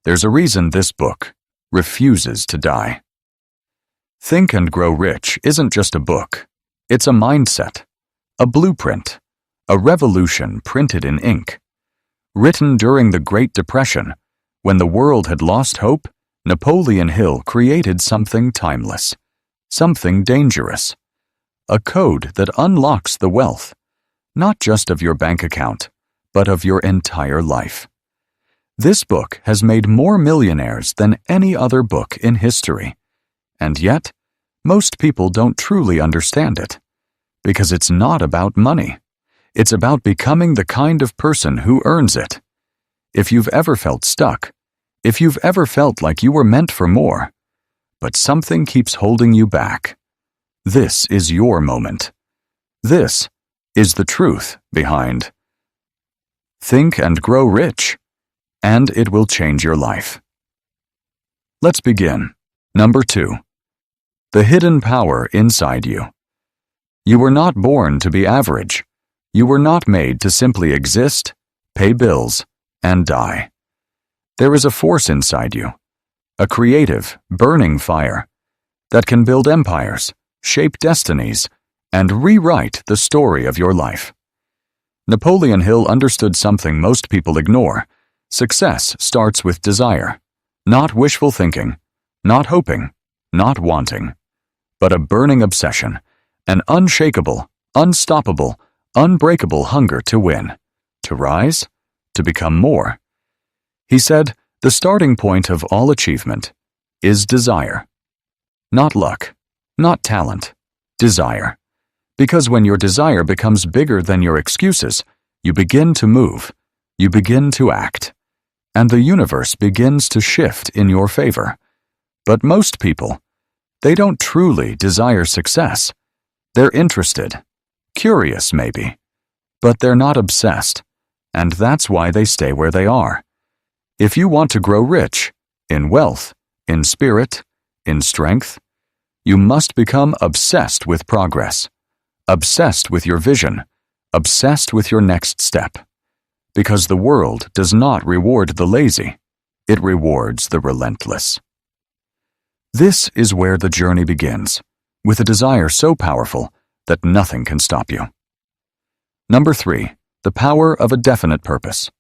There's a reason this book refuses to die. Think and Grow Rich isn't just a book. It's a mindset, a blueprint, a revolution printed in ink. Written during the Great Depression, when the world had lost hope, Napoleon Hill created something timeless, something dangerous. A code that unlocks the wealth, not just of your bank account, but of your entire life. This book has made more millionaires than any other book in history. And yet, most people don't truly understand it. Because it's not about money. It's about becoming the kind of person who earns it. If you've ever felt stuck, if you've ever felt like you were meant for more, but something keeps holding you back, this is your moment. This is the truth behind Think and Grow Rich, and it will change your life. Let's begin. Number 2. The hidden power inside you. You were not born to be average. You were not made to simply exist, pay bills, and die. There is a force inside you, a creative, burning fire that can build empires, shape destinies, and rewrite the story of your life. Napoleon Hill understood something most people ignore. Success starts with desire, not wishful thinking, not hoping, not wanting, but a burning obsession, an unshakable, unstoppable, unbreakable hunger to win, to rise, to become more. He said, the starting point of all achievement is desire. Not luck, not talent, desire. Because when your desire becomes bigger than your excuses, you begin to move, you begin to act, and the universe begins to shift in your favor. But most people, they don't truly desire success. They're interested, curious maybe, but they're not obsessed, and that's why they stay where they are. If you want to grow rich, in wealth, in spirit, in strength, you must become obsessed with progress, obsessed with your vision, obsessed with your next step. Because the world does not reward the lazy, it rewards the relentless. This is where the journey begins, with a desire so powerful that nothing can stop you. Number 3, the power of a definite purpose.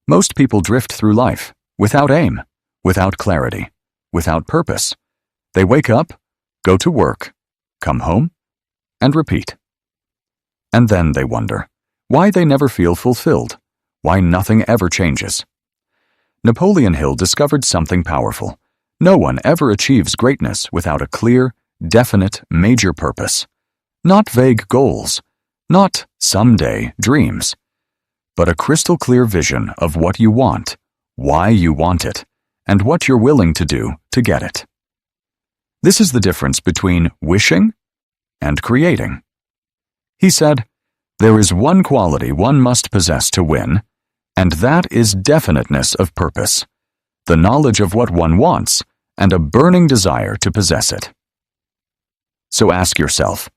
Most people drift through life without aim, without clarity, without purpose. They wake up, go to work, come home, and repeat. And then they wonder why they never feel fulfilled, why nothing ever changes. Napoleon Hill discovered something powerful. No one ever achieves greatness without a clear, definite, major purpose. Not vague goals, not someday dreams, but a crystal clear vision of what you want, why you want it, and what you're willing to do to get it. This is the difference between wishing and creating. He said, there is one quality one must possess to win, and that is definiteness of purpose, the knowledge of what one wants, and a burning desire to possess it. So ask yourself,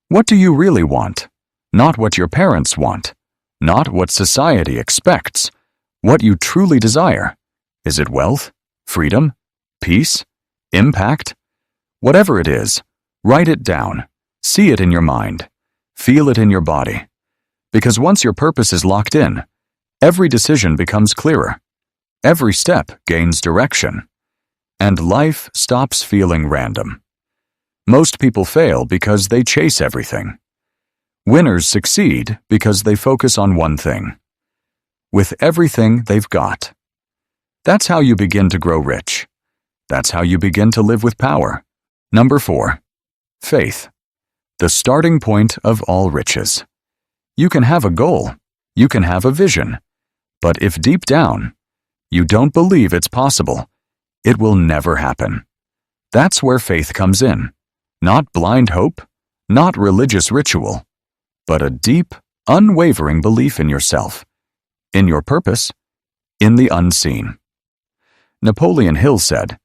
what do you really want? Not what your parents want, not what society expects, what you truly desire. Is it wealth, freedom, peace, impact? Whatever it is, write it down, see it in your mind, feel it in your body. Because once your purpose is locked in, every decision becomes clearer, every step gains direction, and life stops feeling random. Most people fail because they chase everything. Winners succeed because they focus on one thing, with everything they've got. That's how you begin to grow rich. That's how you begin to live with power. Number 4, faith, the starting point of all riches. You can have a goal, you can have a vision, but if deep down you don't believe it's possible, it will never happen. That's where faith comes in. Not blind hope, not religious ritual, but a deep, unwavering belief in yourself, in your purpose, in the unseen. Napoleon Hill said,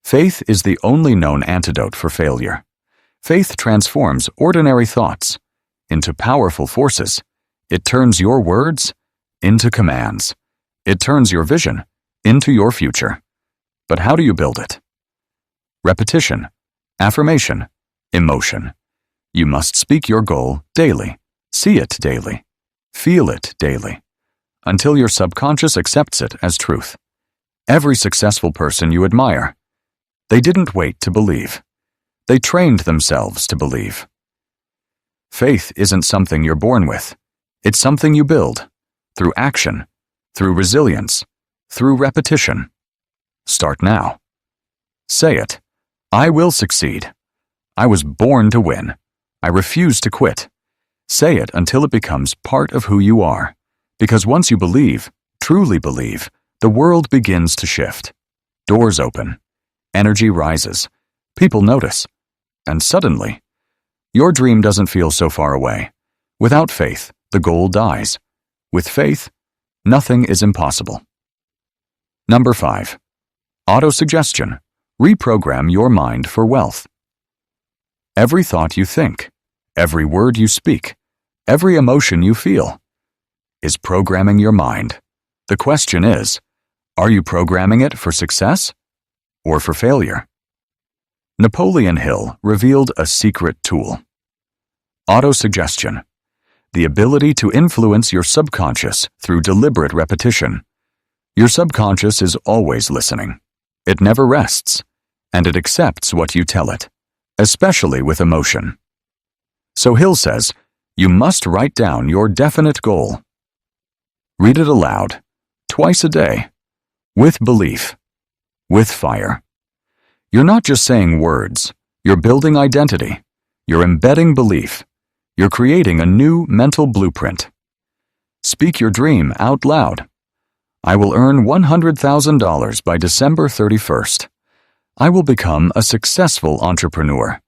faith is the only known antidote for failure. Faith transforms ordinary thoughts into powerful forces. It turns your words into commands. It turns your vision into your future. But how do you build it? Repetition, affirmation, emotion. You must speak your goal daily, see it daily, feel it daily, until your subconscious accepts it as truth. Every successful person you admire, they didn't wait to believe. They trained themselves to believe. Faith isn't something you're born with. It's something you build through action, through resilience, through repetition. Start now. Say it. I will succeed. I was born to win. I refuse to quit. Say it until it becomes part of who you are. Because once you believe, truly believe, the world begins to shift. Doors open. Energy rises. People notice. And suddenly, your dream doesn't feel so far away. Without faith, the goal dies. With faith, nothing is impossible. Number 5. Autosuggestion. Reprogram your mind for wealth. Every thought you think, every word you speak, every emotion you feel is programming your mind. The question is, are you programming it for success or for failure? Napoleon Hill revealed a secret tool. Autosuggestion. The ability to influence your subconscious through deliberate repetition. Your subconscious is always listening. It never rests, and it accepts what you tell it, especially with emotion. So Hill says, you must write down your definite goal. Read it aloud, twice a day, with belief, with fire. You're not just saying words, you're building identity, you're embedding belief, you're creating a new mental blueprint. Speak your dream out loud. I will earn $100,000 by December 31st. I will become a successful entrepreneur.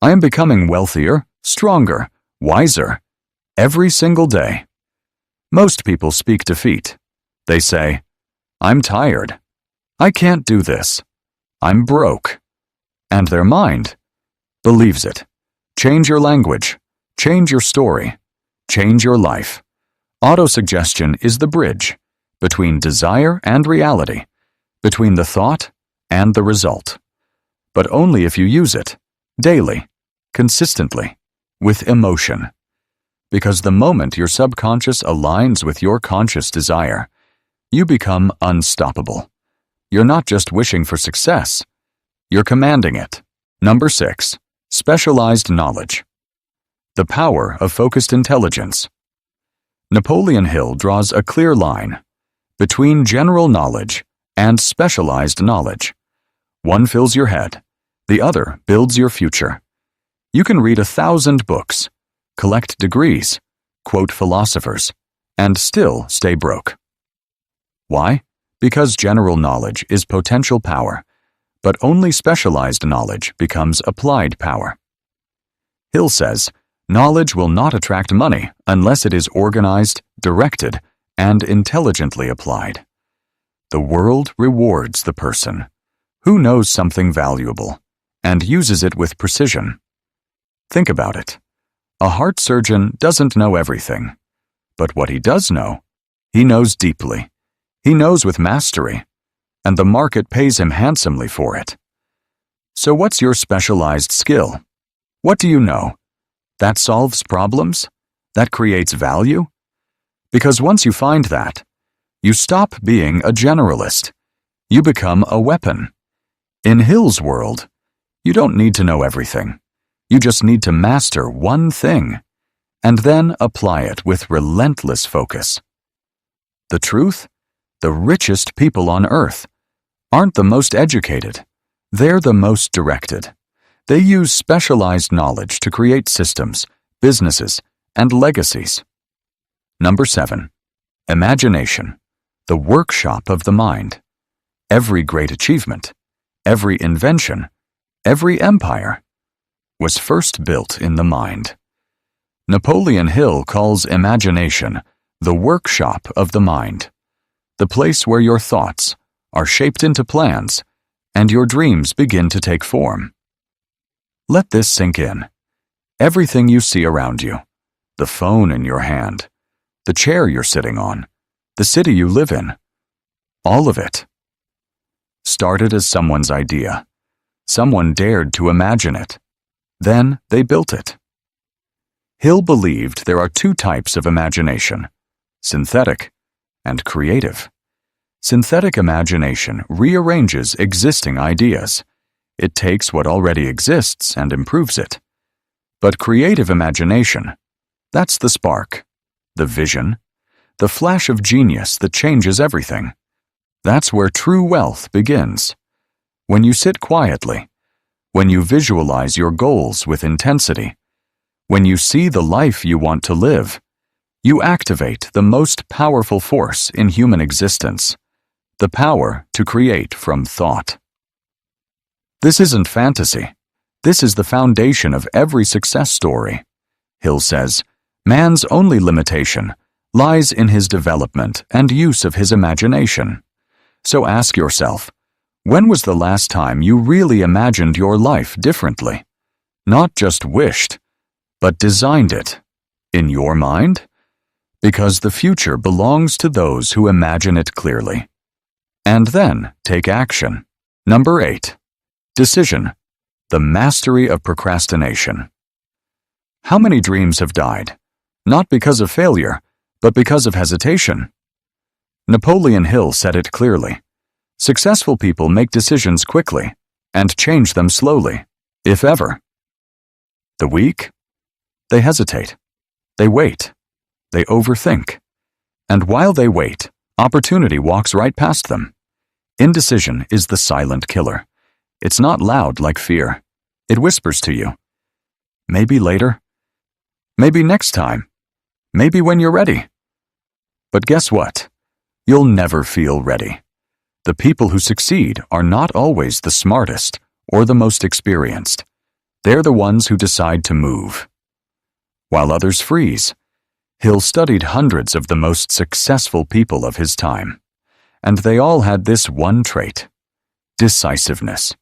I am becoming wealthier, stronger, wiser, every single day. Most people speak defeat. They say, I'm tired. I can't do this. I'm broke. And their mind believes it. Change your language. Change your story. Change your life. Autosuggestion is the bridge between desire and reality, between the thought and the result. But only if you use it, daily, consistently, with emotion. Because the moment your subconscious aligns with your conscious desire, you become unstoppable. You're not just wishing for success, you're commanding it. Number 6. Specialized knowledge. The power of focused intelligence. Napoleon Hill draws a clear line between general knowledge and specialized knowledge. One fills your head, the other builds your future. You can read 1,000 books, collect degrees, quote philosophers, and still stay broke. Why? Because general knowledge is potential power, but only specialized knowledge becomes applied power. Hill says, knowledge will not attract money unless it is organized, directed, and intelligently applied. The world rewards the person who knows something valuable and uses it with precision. Think about it. A heart surgeon doesn't know everything, but what he does know, he knows deeply. He knows with mastery, and the market pays him handsomely for it. So what's your specialized skill? What do you know? That solves problems? That creates value? Because once you find that, you stop being a generalist. You become a weapon. In Hill's world, you don't need to know everything. You just need to master one thing, and then apply it with relentless focus. The truth? The richest people on earth aren't the most educated. They're the most directed. They use specialized knowledge to create systems, businesses, and legacies. Number 7. Imagination, the workshop of the mind. Every great achievement, every invention, every empire was first built in the mind. Napoleon Hill calls imagination the workshop of the mind, the place where your thoughts are shaped into plans and your dreams begin to take form. Let this sink in. Everything you see around you, the phone in your hand, the chair you're sitting on, the city you live in, all of it started as someone's idea. Someone dared to imagine it. Then they built it. Hill believed there are two types of imagination: synthetic and creative. Synthetic imagination rearranges existing ideas. It takes what already exists and improves it. But creative imagination, that's the spark, the vision, the flash of genius that changes everything. That's where true wealth begins. When you sit quietly, when you visualize your goals with intensity, when you see the life you want to live, you activate the most powerful force in human existence, the power to create from thought. This isn't fantasy. This is the foundation of every success story. Hill says, man's only limitation lies in his development and use of his imagination. So ask yourself, when was the last time you really imagined your life differently? Not just wished, but designed it. In your mind? Because the future belongs to those who imagine it clearly. And then take action. Number 8. Decision. The mastery of procrastination. How many dreams have died? Not because of failure, but because of hesitation. Napoleon Hill said it clearly. Successful people make decisions quickly and change them slowly, if ever. The weak? They hesitate. They wait. They overthink. And while they wait, opportunity walks right past them. Indecision is the silent killer. It's not loud like fear. It whispers to you. Maybe later. Maybe next time. Maybe when you're ready. But guess what? You'll never feel ready. The people who succeed are not always the smartest or the most experienced. They're the ones who decide to move. While others freeze, Hill studied hundreds of the most successful people of his time, and they all had this one trait: decisiveness.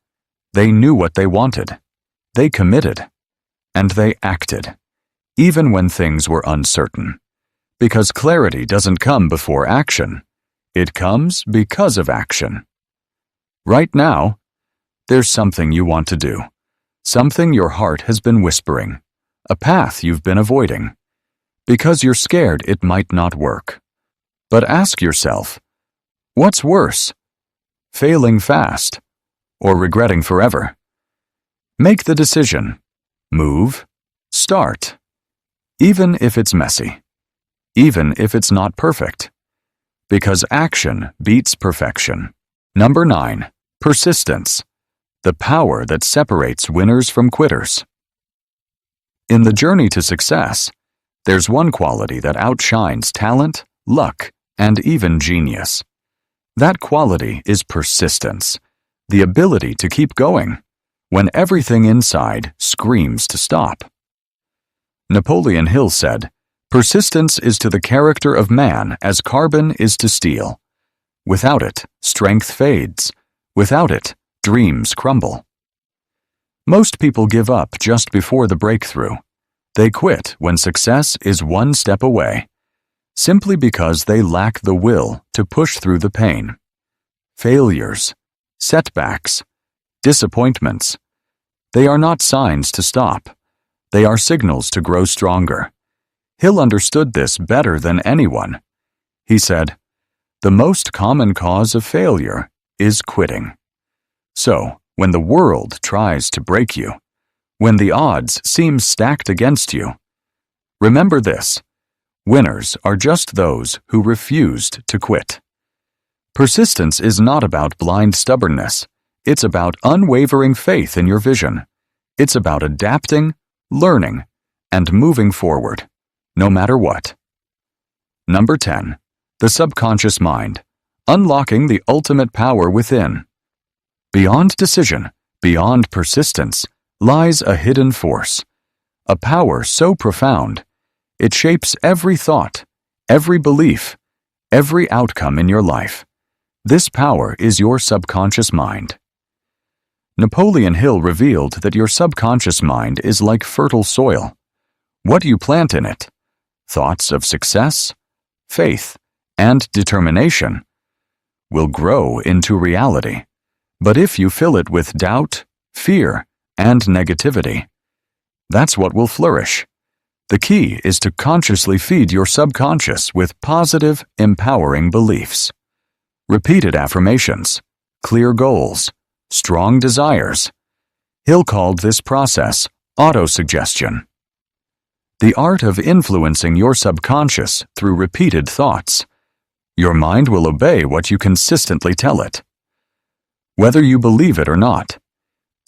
They knew what they wanted. They committed. And they acted, even when things were uncertain. Because clarity doesn't come before action. It comes because of action. Right now, there's something you want to do. Something your heart has been whispering. A path you've been avoiding. Because you're scared it might not work. But ask yourself, what's worse? Failing fast or regretting forever? Make the decision. Move. Start. Even if it's messy. Even if it's not perfect. Because action beats perfection. Number 9. Persistence. The power that separates winners from quitters. In the journey to success, there's one quality that outshines talent, luck, and even genius. That quality is persistence, the ability to keep going when everything inside screams to stop. Napoleon Hill said, "Persistence is to the character of man as carbon is to steel. Without it, strength fades. Without it, dreams crumble." Most people give up just before the breakthrough. They quit when success is one step away, simply because they lack the will to push through the pain. Failures, setbacks, disappointments, they are not signs to stop. They are signals to grow stronger. Hill understood this better than anyone. He said, "The most common cause of failure is quitting." So, when the world tries to break you, when the odds seem stacked against you, remember this: winners are just those who refused to quit. Persistence is not about blind stubbornness. It's about unwavering faith in your vision. It's about adapting, learning, and moving forward, no matter what. Number 10. The subconscious mind. Unlocking the ultimate power within. Beyond decision, beyond persistence, lies a hidden force. A power so profound, it shapes every thought, every belief, every outcome in your life. This power is your subconscious mind. Napoleon Hill revealed that your subconscious mind is like fertile soil. What you plant in it, thoughts of success, faith, and determination, will grow into reality. But if you fill it with doubt, fear, and negativity, that's what will flourish. The key is to consciously feed your subconscious with positive, empowering beliefs. Repeated affirmations, clear goals, strong desires. Hill called this process autosuggestion. The art of influencing your subconscious through repeated thoughts. Your mind will obey what you consistently tell it. Whether you believe it or not,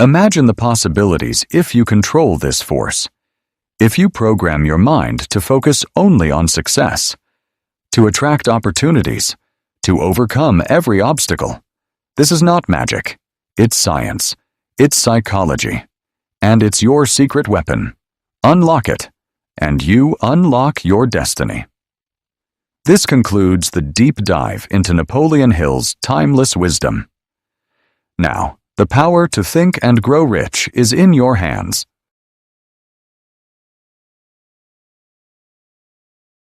imagine the possibilities if you control this force. If you program your mind to focus only on success, to attract opportunities, to overcome every obstacle. This is not magic. It's science. It's psychology. And it's your secret weapon. Unlock it, and you unlock your destiny. This concludes the deep dive into Napoleon Hill's timeless wisdom. Now, the power to think and grow rich is in your hands.